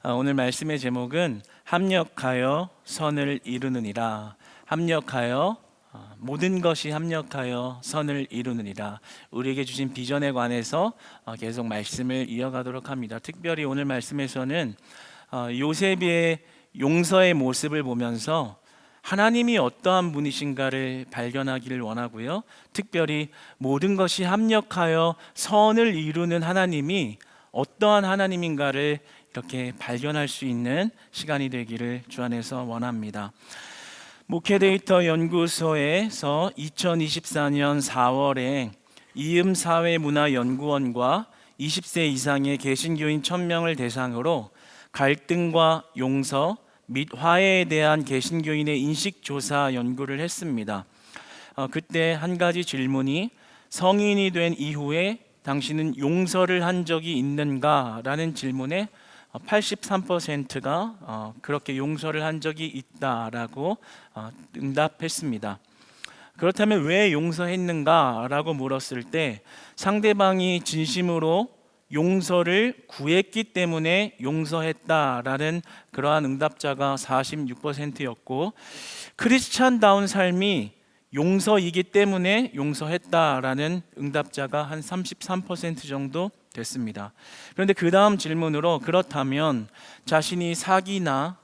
오늘 말씀의 제목은 합력하여 선을 이루느니라. 합력하여 모든 것이 합력하여 선을 이루느니라. 우리에게 주신 비전에 관해서 계속 말씀을 이어가도록 합니다. 특별히 오늘 말씀에서는 요셉의 용서의 모습을 보면서 하나님이 어떠한 분이신가를 발견하기를 원하고요. 특별히 모든 것이 합력하여 선을 이루는 하나님이 어떠한 하나님인가를 이렇게 발견할 수 있는 시간이 되기를 주 안에서 원합니다. 목회데이터 연구소에서 2024년 4월에 이음사회문화연구원과 20세 이상의 개신교인 1000명을 대상으로 갈등과 용서 및 화해에 대한 개신교인의 인식조사 연구를 했습니다. 그때 한 가지 질문이 성인이 된 이후에 당신은 용서를 한 적이 있는가? 라는 질문에 83%가 그렇게 용서를 한 적이 있다라고 응답했습니다. 그렇다면 왜 용서했는가? 라고 물었을 때 상대방이 진심으로 용서를 구했기 때문에 용서했다라는 그러한 응답자가 46%였고, 크리스찬다운 삶이 용서이기 때문에 용서했다라는 응답자가 한 33% 정도 됐습니다. 그런데 그 다음 질문으로 그렇다면 자신이 사기나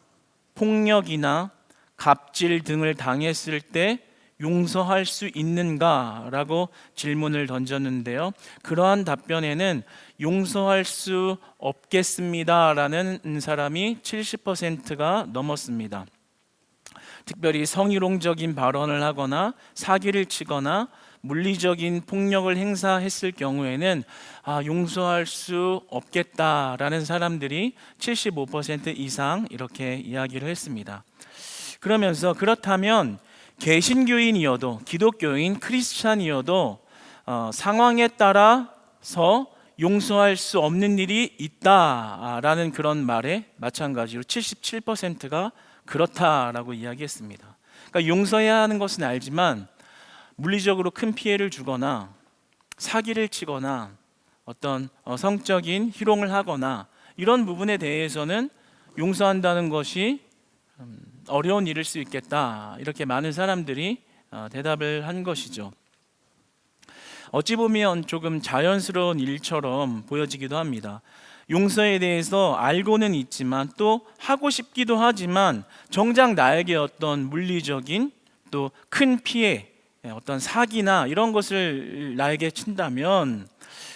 폭력이나 갑질 등을 당했을 때 용서할 수 있는가? 라고 질문을 던졌는데요. 그러한 답변에는 용서할 수 없겠습니다 라는 사람이 70%가 넘었습니다. 특별히 성희롱적인 발언을 하거나 사기를 치거나 물리적인 폭력을 행사했을 경우에는 용서할 수 없겠다라는 사람들이 75% 이상 이렇게 이야기를 했습니다. 그러면서 그렇다면 개신교인이어도 기독교인 크리스찬이어도 상황에 따라서 용서할 수 없는 일이 있다라는 그런 말에 마찬가지로 77%가 그렇다라고 이야기했습니다. 그러니까 용서해야 하는 것은 알지만 물리적으로 큰 피해를 주거나 사기를 치거나 어떤 성적인 희롱을 하거나 이런 부분에 대해서는 용서한다는 것이 어려운 일일 수 있겠다, 이렇게 많은 사람들이 대답을 한 것이죠. 어찌 보면 조금 자연스러운 일처럼 보여지기도 합니다. 용서에 대해서 알고는 있지만 또 하고 싶기도 하지만 정작 나에게 어떤 물리적인 또 큰 피해, 어떤 사기나 이런 것을 나에게 친다면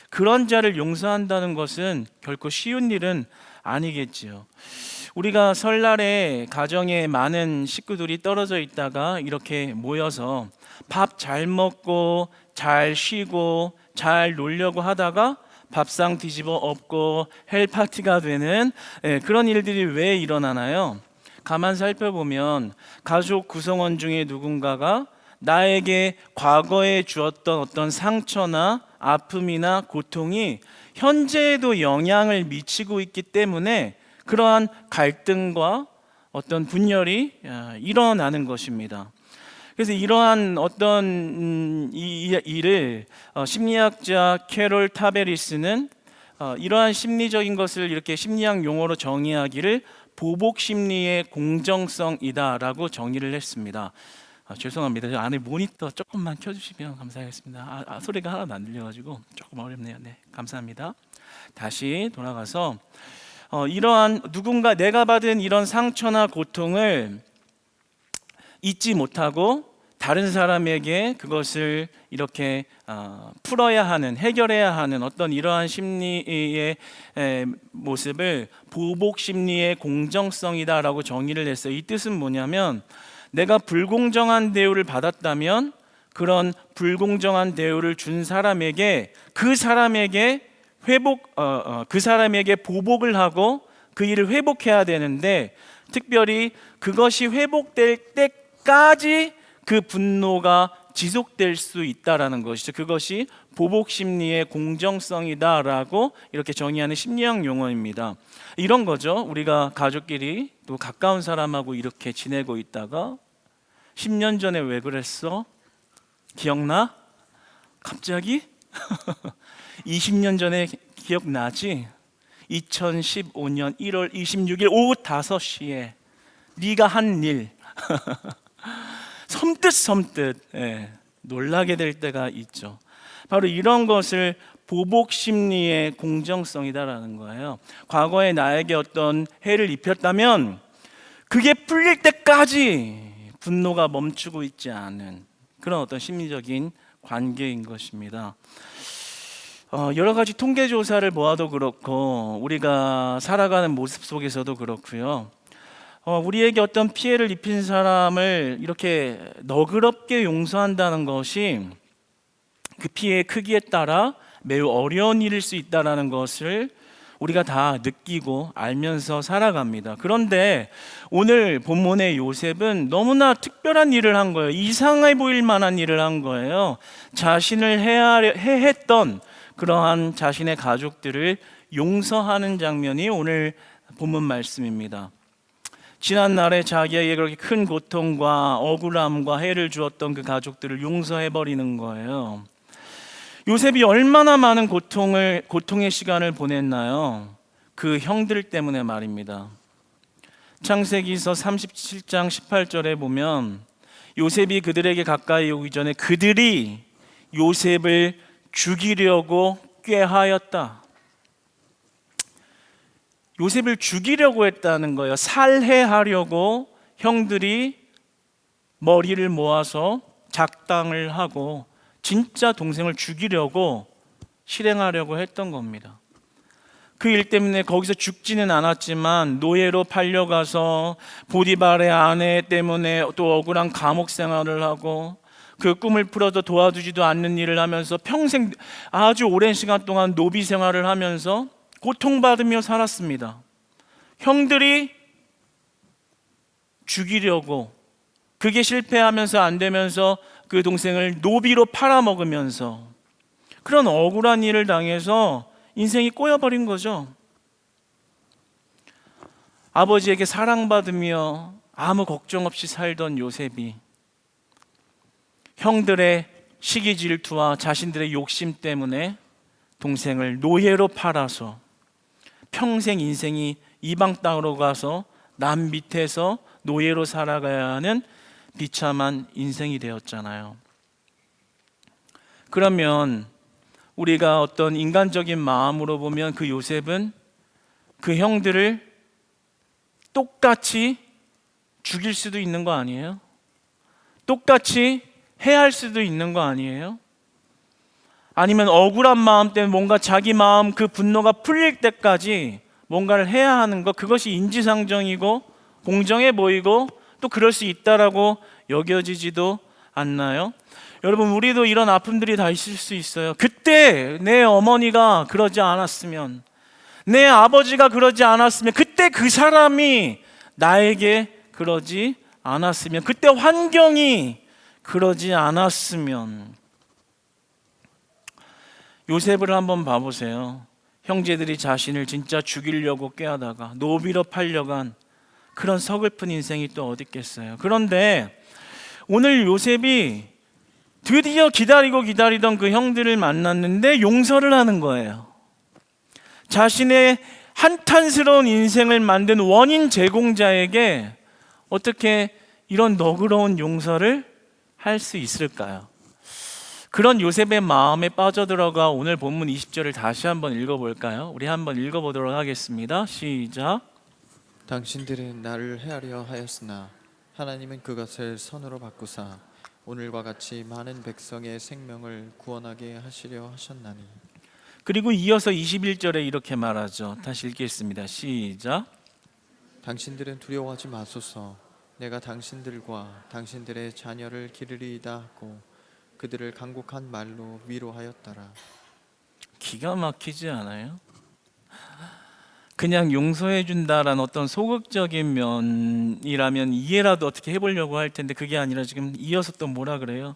그런 자를 용서한다는 것은 결코 쉬운 일은 아니겠지요. 우리가 설날에 가정에 많은 식구들이 떨어져 있다가 이렇게 모여서 밥 잘 먹고 잘 쉬고 잘 놀려고 하다가 밥상 뒤집어 엎고 헬파티가 되는 그런 일들이 왜 일어나나요? 가만 살펴보면 가족 구성원 중에 누군가가 나에게 과거에 주었던 어떤 상처나 아픔이나 고통이 현재에도 영향을 미치고 있기 때문에 그러한 갈등과 어떤 분열이 일어나는 것입니다. 그래서 이러한 어떤 이 일을 심리학자 캐롤 타베리스는 이러한 심리적인 것을 이렇게 심리학 용어로 정의하기를 보복 심리의 공정성이다라고 정의를 했습니다. 죄송합니다. 저 안에 모니터 조금만 켜주시면 감사하겠습니다. 소리가 하나도 안 들려가지고 조금 어렵네요. 네, 감사합니다. 다시 돌아가서 이러한 누군가 내가 받은 이런 상처나 고통을 잊지 못하고 다른 사람에게 그것을 이렇게 풀어야 하는, 해결해야 하는 어떤 이러한 심리의 모습을 보복 심리의 공정성이다라고 정의를 했어요. 이 뜻은 뭐냐면 내가 불공정한 대우를 받았다면 그런 불공정한 대우를 준 사람에게 그 사람에게 보복을 하고 그 일을 회복해야 되는데, 특별히 그것이 회복될 때까지 그 분노가 지속될 수 있다라는 것이죠. 그것이 보복 심리의 공정성이다라고 이렇게 정의하는 심리학 용어입니다. 이런 거죠. 우리가 가족끼리 또 가까운 사람하고 이렇게 지내고 있다가 10년 전에 왜 그랬어? 기억나? 갑자기? 20년 전에 기억나지? 2015년 1월 26일 오후 5시에 네가 한 일 섬뜩 놀라게 될 때가 있죠. 바로 이런 것을 보복 심리의 공정성이다라는 거예요. 과거에 나에게 어떤 해를 입혔다면 그게 풀릴 때까지 분노가 멈추고 있지 않은 그런 어떤 심리적인 관계인 것입니다. 여러 가지 통계 조사를 보아도 그렇고 우리가 살아가는 모습 속에서도 그렇고요. 우리에게 어떤 피해를 입힌 사람을 이렇게 너그럽게 용서한다는 것이 그 피해의 크기에 따라 매우 어려운 일일 수 있다는 것을 우리가 다 느끼고 알면서 살아갑니다. 그런데 오늘 본문의 요셉은 너무나 특별한 일을 한 거예요. 이상해 보일 만한 일을 한 거예요. 자신을 해했던 그러한 자신의 가족들을 용서하는 장면이 오늘 본문 말씀입니다. 지난 날에 자기에게 그렇게 큰 고통과 억울함과 해를 주었던 그 가족들을 용서해 버리는 거예요. 요셉이 얼마나 많은 고통의 시간을 보냈나요? 그 형들 때문에 말입니다. 창세기서 37장 18절에 보면 요셉이 그들에게 가까이 오기 전에 그들이 요셉을 죽이려고 꾀하였다. 요셉을 죽이려고 했다는 거예요. 살해하려고 형들이 머리를 모아서 작당을 하고 진짜 동생을 죽이려고 실행하려고 했던 겁니다. 그 일 때문에 거기서 죽지는 않았지만 노예로 팔려가서 보디발의 아내 때문에 또 억울한 감옥 생활을 하고 그 꿈을 풀어도 도와주지도 않는 일을 하면서 평생 아주 오랜 시간 동안 노비 생활을 하면서 고통받으며 살았습니다. 형들이 죽이려고 그게 실패하면서 안 되면서 그 동생을 노비로 팔아먹으면서 그런 억울한 일을 당해서 인생이 꼬여버린 거죠. 아버지에게 사랑받으며 아무 걱정 없이 살던 요셉이 형들의 시기 질투와 자신들의 욕심 때문에 동생을 노예로 팔아서 평생 인생이 이방 땅으로 가서 남 밑에서 노예로 살아가야 하는 비참한 인생이 되었잖아요. 그러면 우리가 어떤 인간적인 마음으로 보면 그 요셉은 그 형들을 똑같이 죽일 수도 있는 거 아니에요? 똑같이 해할 수도 있는 거 아니에요? 아니면 억울한 마음 때문에 뭔가 자기 마음 그 분노가 풀릴 때까지 뭔가를 해야 하는 것, 그것이 인지상정이고 공정해 보이고 또 그럴 수 있다라고 여겨지지도 않나요? 여러분, 우리도 이런 아픔들이 다 있을 수 있어요. 그때 내 어머니가 그러지 않았으면, 내 아버지가 그러지 않았으면, 그때 그 사람이 나에게 그러지 않았으면, 그때 환경이 그러지 않았으면. 요셉을 한번 봐보세요. 형제들이 자신을 진짜 죽이려고 꾀하다가 노비로 팔려간 그런 서글픈 인생이 또 어디 있겠어요. 그런데 오늘 요셉이 드디어 기다리던 그 형들을 만났는데 용서를 하는 거예요. 자신의 한탄스러운 인생을 만든 원인 제공자에게 어떻게 이런 너그러운 용서를 할 수 있을까요? 그런 요셉의 마음에 빠져들어가 오늘 본문 20절을 다시 한번 읽어볼까요? 우리 한번 읽어보도록 하겠습니다. 시작. 당신들은 나를 해하려 하였으나 하나님은 그것을 선으로 바꾸사 오늘과 같이 많은 백성의 생명을 구원하게 하시려 하셨나니. 그리고 이어서 21절에 이렇게 말하죠. 다시 읽겠습니다. 시작. 당신들은 두려워하지 마소서. 내가 당신들과 당신들의 자녀를 기르리이다 하고 그들을 간곡한 말로 위로하였더라. 기가 막히지 않아요? 그냥 용서해 준다라는 어떤 소극적인 면이라면 이해라도 어떻게 해보려고 할 텐데 그게 아니라 지금 이어서 또 뭐라 그래요?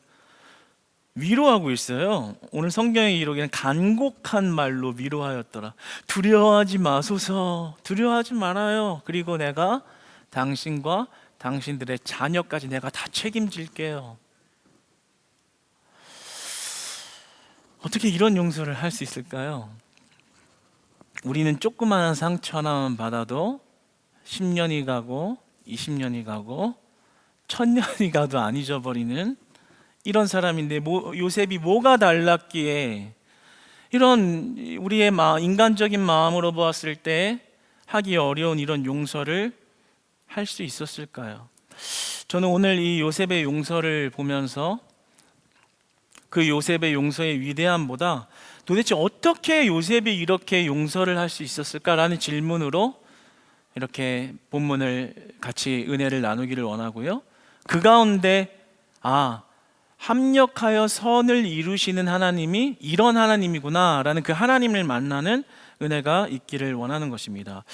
위로하고 있어요. 오늘 성경에 이르기는 간곡한 말로 위로하였더라. 두려워하지 마소서. 두려워하지 말아요. 그리고 내가 당신과 당신들의 자녀까지 내가 다 책임질게요. 어떻게 이런 용서를 할 수 있을까요? 우리는 조그마한 상처 하나만 받아도 10년이 가고 20년이 가고 1000년이 가도 안 잊어버리는 이런 사람인데 요셉이 뭐가 달랐기에 이런 우리의 인간적인 마음으로 보았을 때 하기 어려운 이런 용서를 할 수 있었을까요? 저는 오늘 이 요셉의 용서를 보면서 그 요셉의 용서의 위대함보다 도대체 어떻게 요셉이 이렇게 용서를 할 수 있었을까라는 질문으로 이렇게 본문을 같이 은혜를 나누기를 원하고요. 그 가운데 합력하여 선을 이루시는 하나님이 이런 하나님이구나라는 그 하나님을 만나는 은혜가 있기를 원하는 것입니다.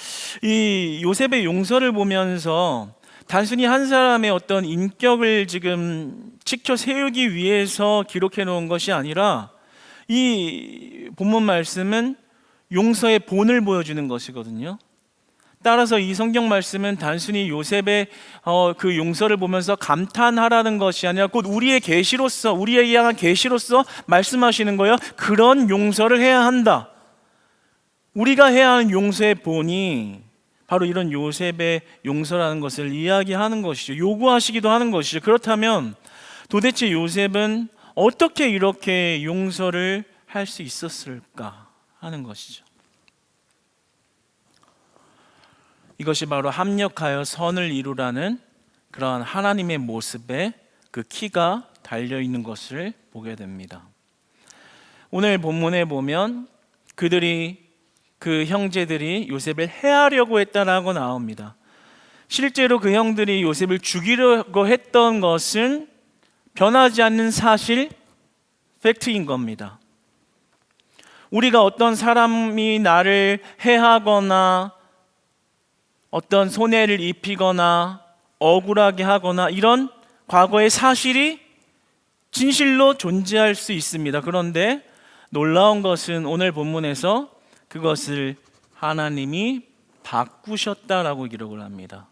이 요셉의 용서를 보면서 단순히 한 사람의 어떤 인격을 지금 치켜 세우기 위해서 기록해 놓은 것이 아니라 이 본문 말씀은 용서의 본을 보여주는 것이거든요. 따라서 이 성경 말씀은 단순히 요셉의 그 용서를 보면서 감탄하라는 것이 아니라 곧 우리의 계시로서, 우리에게 향한 계시로서 말씀하시는 거예요. 그런 용서를 해야 한다. 우리가 해야 하는 용서의 본이 바로 이런 요셉의 용서라는 것을 이야기하는 것이죠. 요구하시기도 하는 것이죠. 그렇다면 도대체 요셉은 어떻게 이렇게 용서를 할 수 있었을까 하는 것이죠. 이것이 바로 합력하여 선을 이루라는 그러한 하나님의 모습에 그 키가 달려있는 것을 보게 됩니다. 오늘 본문에 보면 그 형제들이 요셉을 해하려고 했다라고 나옵니다. 실제로 그 형들이 요셉을 죽이려고 했던 것은 변하지 않는 사실, 팩트인 겁니다. 우리가 어떤 사람이 나를 해하거나 어떤 손해를 입히거나 억울하게 하거나 이런 과거의 사실이 진실로 존재할 수 있습니다. 그런데 놀라운 것은 오늘 본문에서 그것을 하나님이 바꾸셨다라고 기록을 합니다.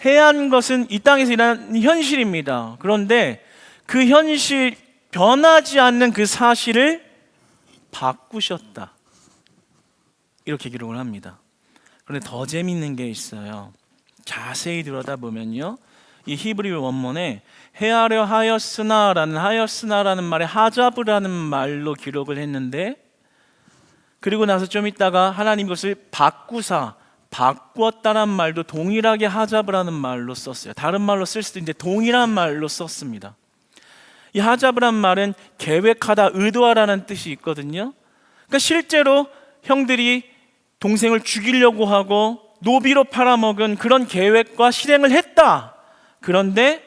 해한 것은 이 땅에서 일어나는 현실입니다. 그런데 그 현실, 변하지 않는 그 사실을 바꾸셨다. 이렇게 기록을 합니다. 그런데 더 재밌는 게 있어요. 자세히 들여다보면요, 이 히브리 원문에 해하려 하였으나라는 말에 하자브라는 말로 기록을 했는데, 그리고 나서 좀 있다가 하나님 것을 바꾸었다는 말도 동일하게 하자브라는 말로 썼어요. 다른 말로 쓸 수도 있는데 동일한 말로 썼습니다. 이 하자브란 말은 계획하다, 의도하라는 뜻이 있거든요. 그러니까 실제로 형들이 동생을 죽이려고 하고 노비로 팔아먹은 그런 계획과 실행을 했다. 그런데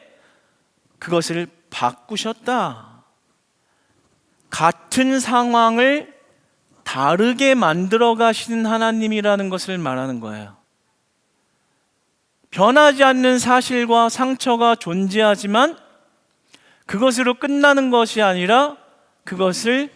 그것을 바꾸셨다. 같은 상황을 다르게 만들어 가시는 하나님이라는 것을 말하는 거예요. 변하지 않는 사실과 상처가 존재하지만 그것으로 끝나는 것이 아니라 그것을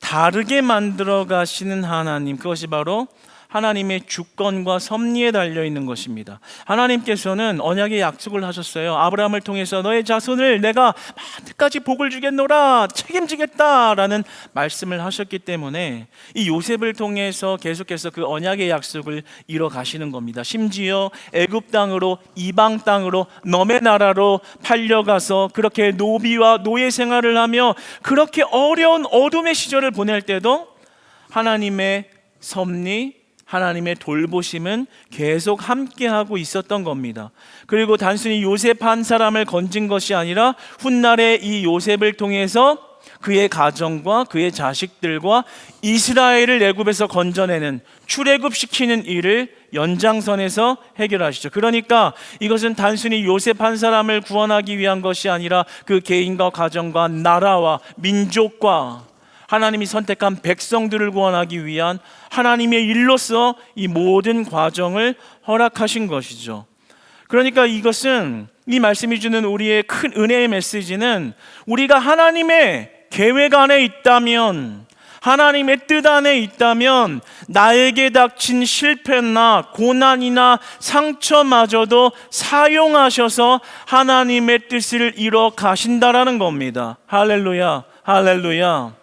다르게 만들어 가시는 하나님, 그것이 바로 하나님의 주권과 섭리에 달려있는 것입니다. 하나님께서는 언약의 약속을 하셨어요. 아브라함을 통해서 너의 자손을 내가 만대까지 복을 주겠노라, 책임지겠다라는 말씀을 하셨기 때문에 이 요셉을 통해서 계속해서 그 언약의 약속을 이뤄 가시는 겁니다. 심지어 애굽 땅으로, 이방 땅으로, 너의 나라로 팔려가서 그렇게 노비와 노예 생활을 하며 그렇게 어려운 어둠의 시절을 보낼 때도 하나님의 섭리, 하나님의 돌보심은 계속 함께하고 있었던 겁니다. 그리고 단순히 요셉 한 사람을 건진 것이 아니라 훗날에 이 요셉을 통해서 그의 가정과 그의 자식들과 이스라엘을 애굽에서 건져내는, 출애굽시키는 일을 연장선에서 해결하시죠. 그러니까 이것은 단순히 요셉 한 사람을 구원하기 위한 것이 아니라 그 개인과 가정과 나라와 민족과 하나님이 선택한 백성들을 구원하기 위한 하나님의 일로서 이 모든 과정을 허락하신 것이죠. 그러니까 이것은, 이 말씀이 주는 우리의 큰 은혜의 메시지는 우리가 하나님의 계획 안에 있다면, 하나님의 뜻 안에 있다면 나에게 닥친 실패나 고난이나 상처마저도 사용하셔서 하나님의 뜻을 이뤄 가신다라는 겁니다. 할렐루야, 할렐루야.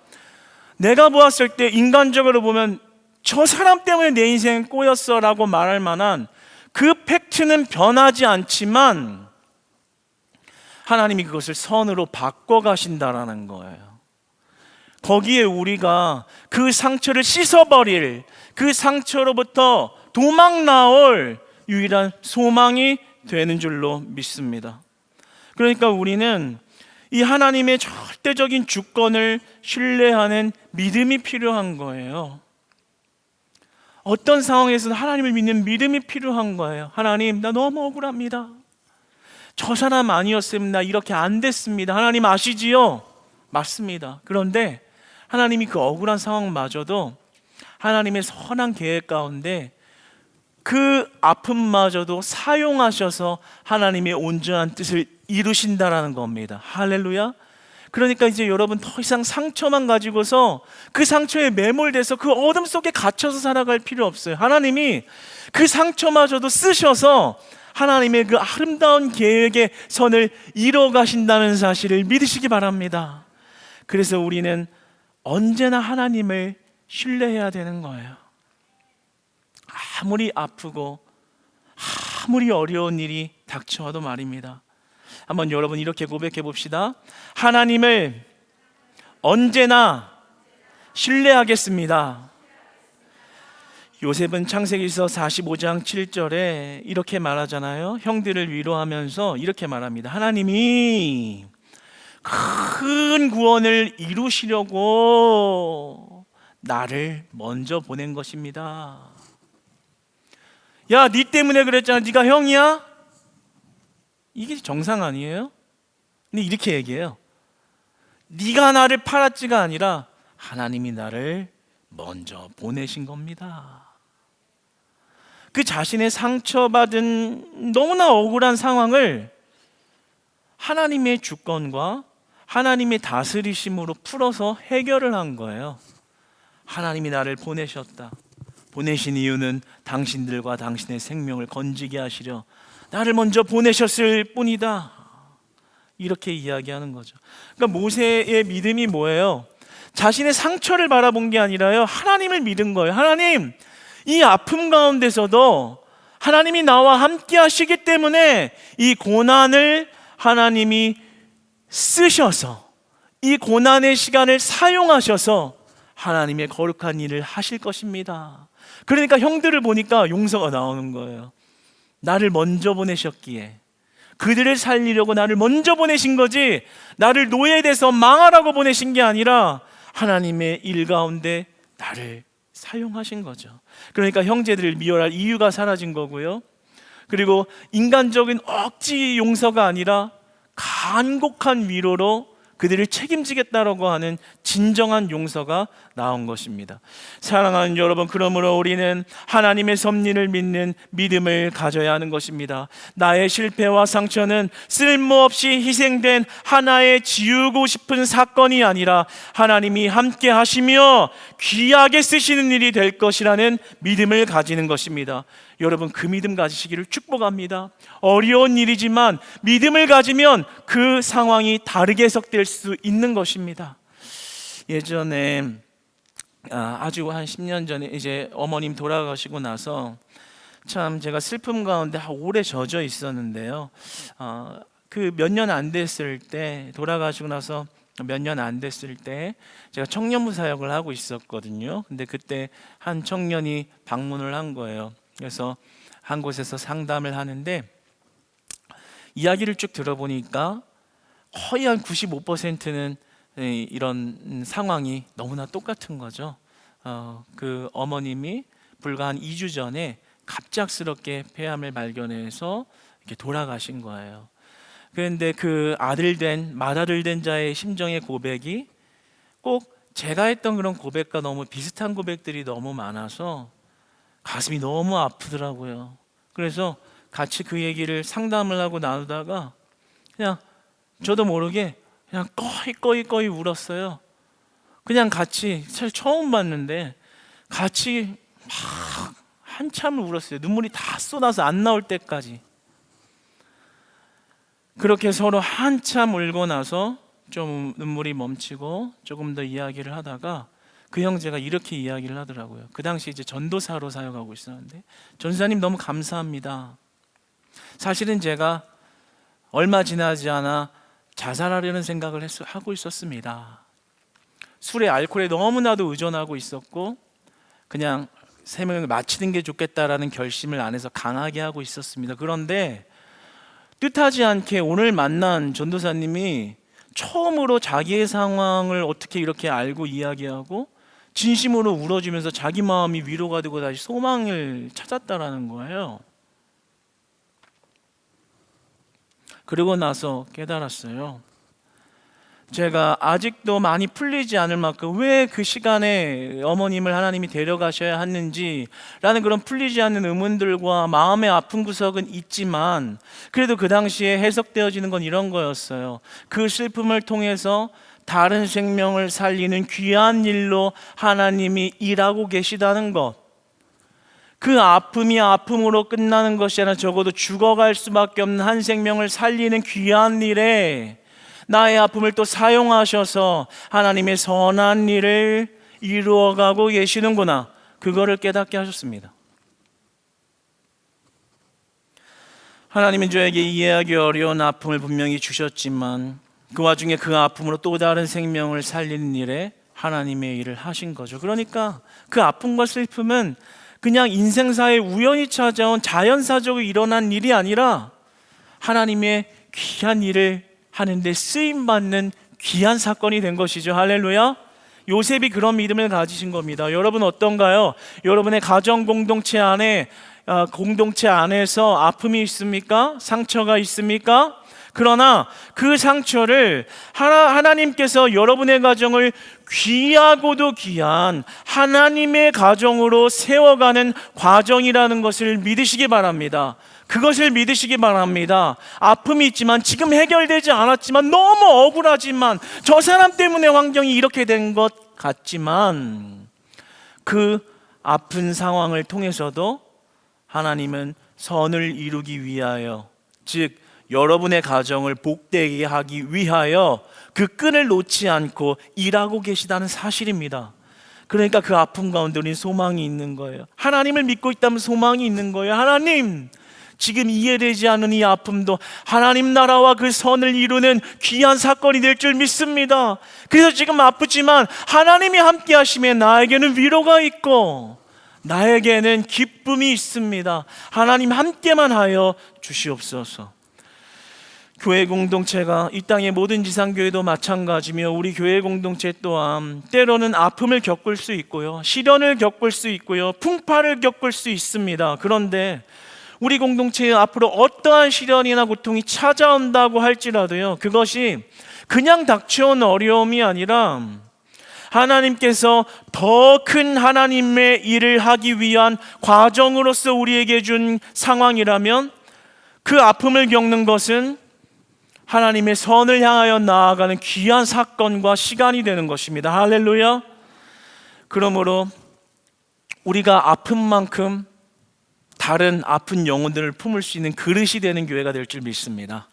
내가 보았을 때 인간적으로 보면 저 사람 때문에 내 인생은 꼬였어 라고 말할 만한 그 팩트는 변하지 않지만 하나님이 그것을 선으로 바꿔가신다라는 거예요. 거기에 우리가 그 상처를 씻어버릴, 그 상처로부터 도망 나올 유일한 소망이 되는 줄로 믿습니다. 그러니까 우리는 이 하나님의 절대적인 주권을 신뢰하는 믿음이 필요한 거예요. 어떤 상황에서는 하나님을 믿는 믿음이 필요한 거예요. 하나님, 나 너무 억울합니다. 저 사람 아니었으면 나 이렇게 안 됐습니다. 하나님 아시지요? 맞습니다. 그런데 하나님이 그 억울한 상황마저도 하나님의 선한 계획 가운데 그 아픔마저도 사용하셔서 하나님의 온전한 뜻을 이루신다라는 겁니다. 할렐루야. 그러니까 이제 여러분 더 이상 상처만 가지고서 그 상처에 매몰돼서 그 어둠 속에 갇혀서 살아갈 필요 없어요. 하나님이 그 상처마저도 쓰셔서 하나님의 그 아름다운 계획의 선을 이뤄 가신다는 사실을 믿으시기 바랍니다. 그래서 우리는 언제나 하나님을 신뢰해야 되는 거예요. 아무리 아프고 아무리 어려운 일이 닥쳐와도 말입니다. 한번 여러분 이렇게 고백해 봅시다. 하나님을 언제나 신뢰하겠습니다. 요셉은 창세기서 45장 7절에 이렇게 말하잖아요. 형들을 위로하면서 이렇게 말합니다. 하나님이 큰 구원을 이루시려고 나를 먼저 보낸 것입니다. 야, 네 때문에 그랬잖아. 네가 형이야? 이게 정상 아니에요? 근데 이렇게 얘기해요. 네가 나를 팔았지가 아니라 하나님이 나를 먼저 보내신 겁니다. 그 자신의 상처받은 너무나 억울한 상황을 하나님의 주권과 하나님의 다스리심으로 풀어서 해결을 한 거예요. 하나님이 나를 보내셨다. 보내신 이유는 당신들과 당신의 생명을 건지게 하시려 나를 먼저 보내셨을 뿐이다. 이렇게 이야기하는 거죠. 그러니까 모세의 믿음이 뭐예요? 자신의 상처를 바라본 게 아니라요, 하나님을 믿은 거예요. 하나님, 이 아픔 가운데서도 하나님이 나와 함께 하시기 때문에 이 고난을 하나님이 쓰셔서 이 고난의 시간을 사용하셔서 하나님의 거룩한 일을 하실 것입니다. 그러니까 형들을 보니까 용서가 나오는 거예요. 나를 먼저 보내셨기에, 그들을 살리려고 나를 먼저 보내신 거지 나를 노예돼서 망하라고 보내신 게 아니라 하나님의 일 가운데 나를 사용하신 거죠. 그러니까 형제들을 미워할 이유가 사라진 거고요. 그리고 인간적인 억지 용서가 아니라 간곡한 위로로 그들을 책임지겠다라고 하는 진정한 용서가 나온 것입니다. 사랑하는 여러분, 그러므로 우리는 하나님의 섭리를 믿는 믿음을 가져야 하는 것입니다. 나의 실패와 상처는 쓸모없이 희생된 하나의 지우고 싶은 사건이 아니라 하나님이 함께 하시며 귀하게 쓰시는 일이 될 것이라는 믿음을 가지는 것입니다. 여러분, 그 믿음 가지시기를 축복합니다. 어려운 일이지만 믿음을 가지면 그 상황이 다르게 해석될 수 있는 것입니다. 예전에 아주 한 10년 전에 이제 어머님 돌아가시고 나서 참 제가 슬픔 가운데 오래 젖어 있었는데요. 그 몇 년 안 됐을 때, 돌아가시고 나서 몇 년 안 됐을 때 제가 청년부 사역을 하고 있었거든요. 근데 그때 한 청년이 방문을 한 거예요. 그래서 한 곳에서 상담을 하는데 이야기를 쭉 들어보니까 거의 한 95%는 이런 상황이 너무나 똑같은 거죠. 그 어머님이 불과 한 2주 전에 갑작스럽게 폐암을 발견해서 이렇게 돌아가신 거예요. 그런데 그 맏아들 된 자의 심정의 고백이 꼭 제가 했던 그런 고백과 너무 비슷한 고백들이 너무 많아서 가슴이 너무 아프더라고요. 그래서 같이 그 얘기를 상담을 하고 나누다가 그냥 저도 모르게 그냥 꺼이 울었어요. 그냥 같이, 사실 처음 봤는데 같이 막 한참을 울었어요. 눈물이 다 쏟아서 안 나올 때까지. 그렇게 서로 한참 울고 나서 좀 눈물이 멈추고 조금 더 이야기를 하다가 그 형제가 이렇게 이야기를 하더라고요. 그 당시 이제 전도사로 사역하고 있었는데, 전사님 너무 감사합니다. 사실은 제가 얼마 지나지 않아 자살하려는 생각을 하고 있었습니다. 술에 알코올에 너무나도 의존하고 있었고 그냥 생명을 마치는 게 좋겠다라는 결심을 안에서 강하게 하고 있었습니다. 그런데 뜻하지 않게 오늘 만난 전도사님이 처음으로 자기의 상황을 어떻게 이렇게 알고 이야기하고 진심으로 울어주면서 자기 마음이 위로가 되고 다시 소망을 찾았다라는 거예요. 그러고 나서 깨달았어요. 제가 아직도 많이 풀리지 않을 만큼 왜 그 시간에 어머님을 하나님이 데려가셔야 했는지라는 그런 풀리지 않는 의문들과 마음의 아픈 구석은 있지만, 그래도 그 당시에 해석되어지는 건 이런 거였어요. 그 슬픔을 통해서 다른 생명을 살리는 귀한 일로 하나님이 일하고 계시다는 것, 그 아픔이 아픔으로 끝나는 것이 아니라 적어도 죽어갈 수밖에 없는 한 생명을 살리는 귀한 일에 나의 아픔을 또 사용하셔서 하나님의 선한 일을 이루어가고 계시는구나, 그거를 깨닫게 하셨습니다. 하나님은 저에게 이해하기 어려운 아픔을 분명히 주셨지만 그 와중에 그 아픔으로 또 다른 생명을 살리는 일에 하나님의 일을 하신 거죠. 그러니까 그 아픔과 슬픔은 그냥 인생사에 우연히 찾아온 자연사적으로 일어난 일이 아니라 하나님의 귀한 일을 하는데 쓰임받는 귀한 사건이 된 것이죠. 할렐루야. 요셉이 그런 믿음을 가지신 겁니다. 여러분 어떤가요? 여러분의 가정 공동체 안에서 아픔이 있습니까? 상처가 있습니까? 그러나 그 상처를 하나님께서 여러분의 가정을 귀하고도 귀한 하나님의 가정으로 세워가는 과정이라는 것을 믿으시기 바랍니다. 그것을 믿으시기 바랍니다. 아픔이 있지만, 지금 해결되지 않았지만, 너무 억울하지만, 저 사람 때문에 환경이 이렇게 된 것 같지만, 그 아픈 상황을 통해서도 하나님은 선을 이루기 위하여, 즉 여러분의 가정을 복되게 하기 위하여 그 끈을 놓지 않고 일하고 계시다는 사실입니다. 그러니까 그 아픔 가운데 우리는 소망이 있는 거예요. 하나님을 믿고 있다면 소망이 있는 거예요. 하나님, 지금 이해되지 않는 이 아픔도 하나님 나라와 그 선을 이루는 귀한 사건이 될 줄 믿습니다. 그래서 지금 아프지만 하나님이 함께 하시면 나에게는 위로가 있고 나에게는 기쁨이 있습니다. 하나님 함께만 하여 주시옵소서. 교회 공동체가 이 땅의 모든 지상교회도 마찬가지며 우리 교회 공동체 또한 때로는 아픔을 겪을 수 있고요, 시련을 겪을 수 있고요, 풍파를 겪을 수 있습니다. 그런데 우리 공동체에 앞으로 어떠한 시련이나 고통이 찾아온다고 할지라도요, 그것이 그냥 닥쳐온 어려움이 아니라 하나님께서 더 큰 하나님의 일을 하기 위한 과정으로서 우리에게 준 상황이라면 그 아픔을 겪는 것은 하나님의 선을 향하여 나아가는 귀한 사건과 시간이 되는 것입니다. 할렐루야. 그러므로 우리가 아픈 만큼 다른 아픈 영혼들을 품을 수 있는 그릇이 되는 교회가 될 줄 믿습니다.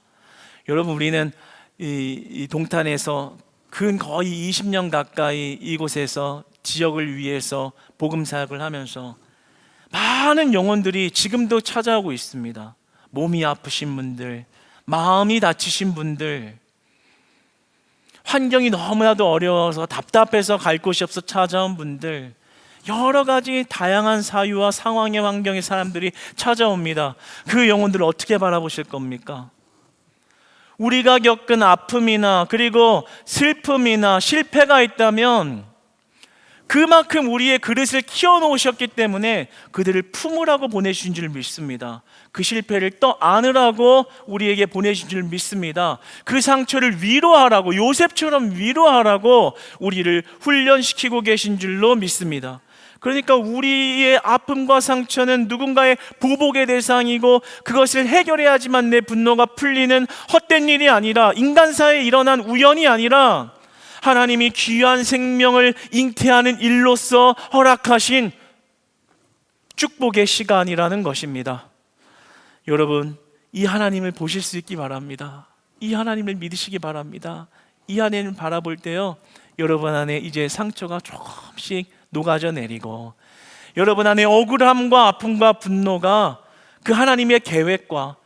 여러분, 우리는 이 동탄에서 근 거의 20년 가까이 이곳에서 지역을 위해서 복음 사역을 하면서 많은 영혼들이 지금도 찾아오고 있습니다. 몸이 아프신 분들, 마음이 다치신 분들, 환경이 너무나도 어려워서 답답해서 갈 곳이 없어 찾아온 분들, 여러 가지 다양한 사유와 상황의 환경의 사람들이 찾아옵니다. 그 영혼들을 어떻게 바라보실 겁니까? 우리가 겪은 아픔이나 그리고 슬픔이나 실패가 있다면 그만큼 우리의 그릇을 키워놓으셨기 때문에 그들을 품으라고 보내주신 줄 믿습니다. 그 실패를 떠안으라고 우리에게 보내주신 줄 믿습니다. 그 상처를 위로하라고, 요셉처럼 위로하라고 우리를 훈련시키고 계신 줄로 믿습니다. 그러니까 우리의 아픔과 상처는 누군가의 보복의 대상이고 그것을 해결해야지만 내 분노가 풀리는 헛된 일이 아니라, 인간사에 일어난 우연이 아니라 하나님이 귀한 생명을 잉태하는 일로서 허락하신 축복의 시간이라는 것입니다. 여러분, 이 하나님을 보실 수 있기 바랍니다. 이 하나님을 믿으시기 바랍니다. 이 하나님을 바라볼 때요, 여러분 안에 이제 상처가 조금씩 녹아져 내리고, 여러분 안에 억울함과 아픔과 분노가 그 하나님의 계획과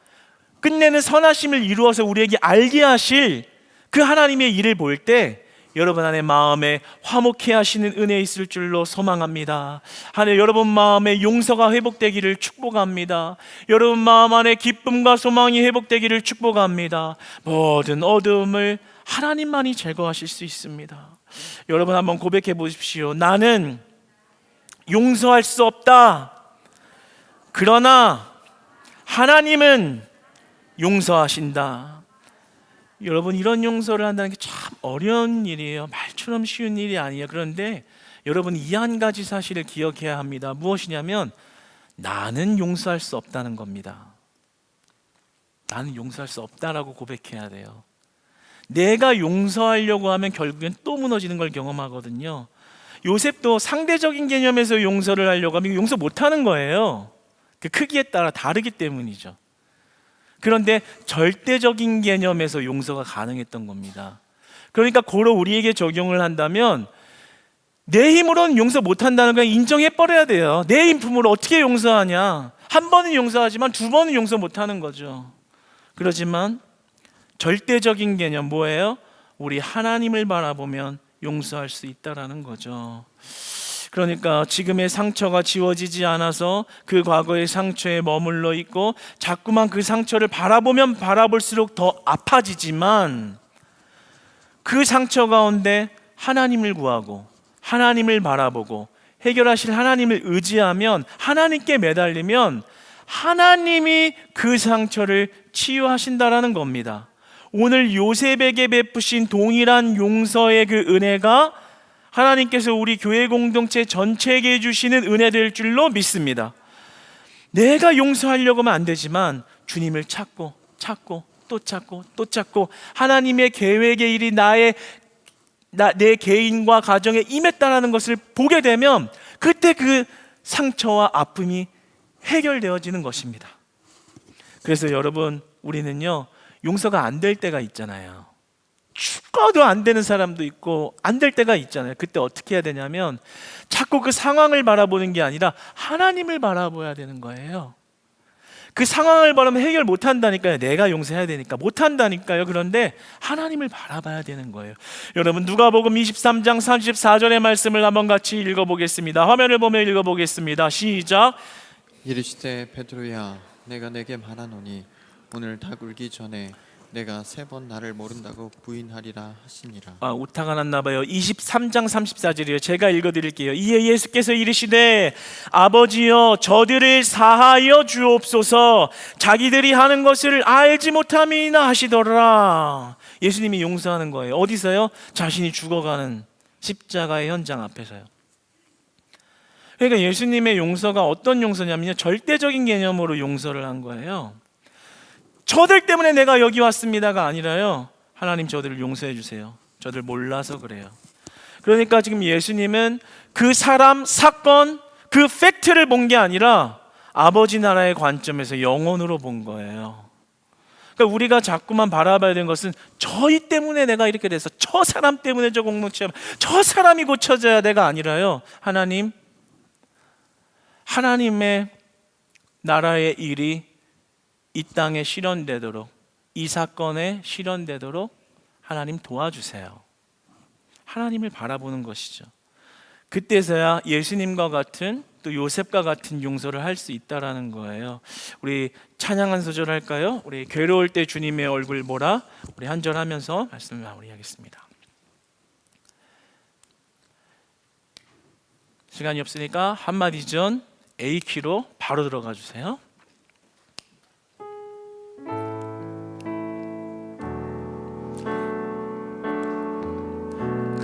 끝내는 선하심을 이루어서 우리에게 알게 하실 그 하나님의 일을 볼 때 여러분 안에 마음에 화목해 하시는 은혜 있을 줄로 소망합니다. 하늘 여러분 마음에 용서가 회복되기를 축복합니다. 여러분 마음 안에 기쁨과 소망이 회복되기를 축복합니다. 모든 어두움을 하나님만이 제거하실 수 있습니다. 여러분 한번 고백해 보십시오. 나는 용서할 수 없다. 그러나 하나님은 용서하신다. 여러분, 이런 용서를 한다는 게 참 어려운 일이에요. 말처럼 쉬운 일이 아니에요. 그런데 여러분, 이 한 가지 사실을 기억해야 합니다. 무엇이냐면 나는 용서할 수 없다는 겁니다. 나는 용서할 수 없다라고 고백해야 돼요. 내가 용서하려고 하면 결국엔 또 무너지는 걸 경험하거든요. 요셉도 상대적인 개념에서 용서를 하려고 하면 용서 못하는 거예요. 그 크기에 따라 다르기 때문이죠. 그런데 절대적인 개념에서 용서가 가능했던 겁니다. 그러니까 고로 우리에게 적용을 한다면 내 힘으로는 용서 못한다는 걸 인정해버려야 돼요. 내 힘품으로 어떻게 용서하냐. 한 번은 용서하지만 두 번은 용서 못하는 거죠. 그렇지만 절대적인 개념 뭐예요? 우리 하나님을 바라보면 용서할 수 있다라는 거죠. 그러니까 지금의 상처가 지워지지 않아서 그 과거의 상처에 머물러 있고 자꾸만 그 상처를 바라보면 바라볼수록 더 아파지지만, 그 상처 가운데 하나님을 구하고 하나님을 바라보고 해결하실 하나님을 의지하면, 하나님께 매달리면 하나님이 그 상처를 치유하신다라는 겁니다. 오늘 요셉에게 베푸신 동일한 용서의 그 은혜가 하나님께서 우리 교회 공동체 전체에게 주시는 은혜 될 줄로 믿습니다. 내가 용서하려고 하면 안 되지만 주님을 찾고 또 찾고 하나님의 계획의 일이 내 개인과 가정에 임했다는 것을 보게 되면 그때 그 상처와 아픔이 해결되어지는 것입니다. 그래서 여러분, 우리는요 용서가 안 될 때가 있잖아요. 죽어도 안 되는 사람도 있고 안 될 때가 있잖아요. 그때 어떻게 해야 되냐면 자꾸 그 상황을 바라보는 게 아니라 하나님을 바라봐야 되는 거예요. 그 상황을 바라보면 해결 못 한다니까요. 내가 용서해야 되니까 못 한다니까요. 그런데 하나님을 바라봐야 되는 거예요. 여러분, 누가복음 23장 34절의 말씀을 한번 같이 읽어보겠습니다. 화면을 보며 읽어보겠습니다. 시작. 이르시되 베드로야, 내가 내게 말하노니 오늘 닭 울기 전에 내가 3번 나를 모른다고 부인하리라 하시니라. 오타가 났나 봐요. 23장 34절이에요. 제가 읽어드릴게요. 이에 예수께서 이르시되 아버지여, 저들을 사하여 주옵소서, 자기들이 하는 것을 알지 못함이나 하시더라. 예수님이 용서하는 거예요. 어디서요? 자신이 죽어가는 십자가의 현장 앞에서요. 그러니까 예수님의 용서가 어떤 용서냐면요, 절대적인 개념으로 용서를 한 거예요. 저들 때문에 내가 여기 왔습니다가 아니라요, 하나님 저들을 용서해 주세요. 저들 몰라서 그래요. 그러니까 지금 예수님은 그 사람, 사건, 그 팩트를 본 게 아니라 아버지 나라의 관점에서 영혼으로 본 거예요. 그러니까 우리가 자꾸만 바라봐야 되는 것은 저희 때문에 내가 이렇게 돼서, 저 사람 때문에 저 공동체, 저 사람이 고쳐져야 돼가 아니라요, 하나님의 나라의 일이 이 땅에 실현되도록, 이 사건에 실현되도록 하나님 도와주세요. 하나님을 바라보는 것이죠. 그때서야 예수님과 같은, 또 요셉과 같은 용서를 할 수 있다라는 거예요. 우리 찬양 한 소절 할까요? 우리 괴로울 때 주님의 얼굴 보라, 우리 한 절 하면서 말씀을 마무리하겠습니다. 시간이 없으니까 한마디 전 A키로 바로 들어가 주세요.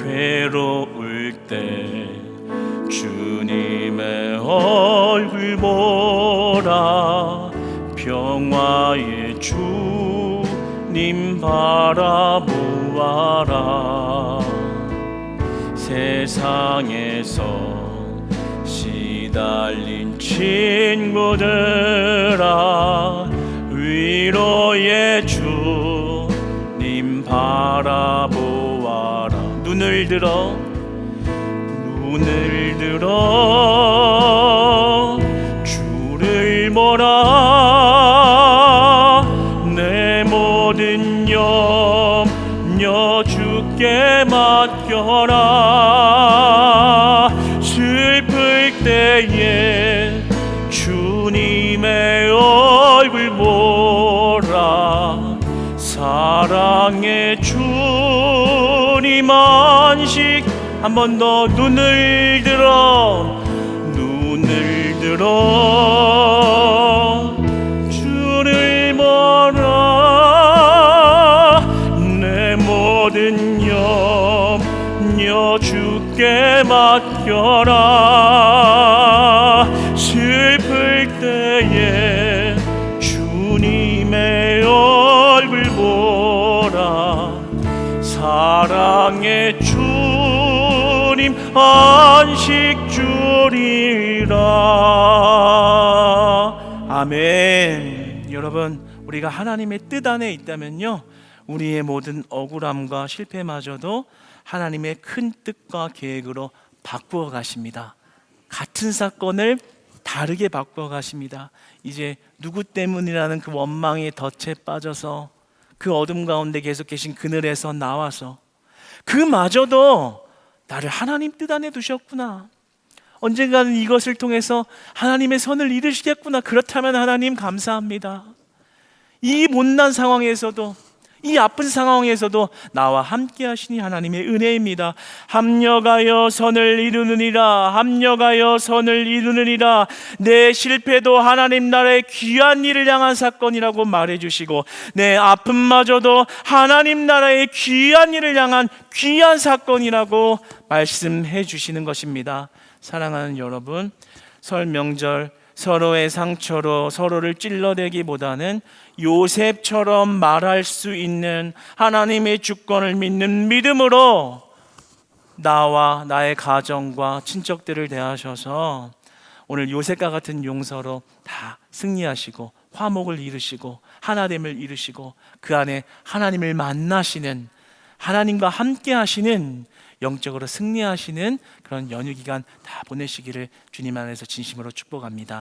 괴로울 때 주님의 얼굴 보라, 평화의 주님 바라보아라. 세상에서 시달린 친구들아, 위로의 주님 바라보아라. 눈을 눈을 들어 주를 보라. 내 모든 염려 주께 맡겨라. 슬플 때에 주님의 얼굴 보라. 사랑의 주님 안식. 한 번 더 눈을 들어 주를 보라. 내 모든 염려 주께 맡겨라. 슬플 때에 주님의 얼굴 보라. 사랑의 주님 안식 주리라. 아멘. 여러분, 우리가 하나님의 뜻 안에 있다면요, 우리의 모든 억울함과 실패마저도 하나님의 큰 뜻과 계획으로 바꾸어 가십니다. 같은 사건을 다르게 바꾸어 가십니다. 이제 누구 때문이라는 그 원망의 덫에 빠져서 그 어둠 가운데 계속 계신 그늘에서 나와서 그마저도 나를 하나님 뜻 안에 두셨구나, 언젠가는 이것을 통해서 하나님의 선을 이루시겠구나. 그렇다면 하나님 감사합니다. 이 못난 상황에서도, 이 아픈 상황에서도 나와 함께 하시니 하나님의 은혜입니다. 합력하여 선을 이루느니라. 합력하여 선을 이루느니라. 내 실패도 하나님 나라의 귀한 일을 향한 사건이라고 말해주시고, 내 아픔마저도 하나님 나라의 귀한 일을 향한 귀한 사건이라고 말씀해 주시는 것입니다. 사랑하는 여러분, 설 명절 서로의 상처로 서로를 찔러대기보다는 요셉처럼 말할 수 있는 하나님의 주권을 믿는 믿음으로 나와 나의 가정과 친척들을 대하셔서 오늘 요셉과 같은 용서로 다 승리하시고 화목을 이루시고 하나됨을 이루시고 그 안에 하나님을 만나시는, 하나님과 함께 하시는, 영적으로 승리하시는 그런 연휴 기간 다 보내시기를 주님 안에서 진심으로 축복합니다.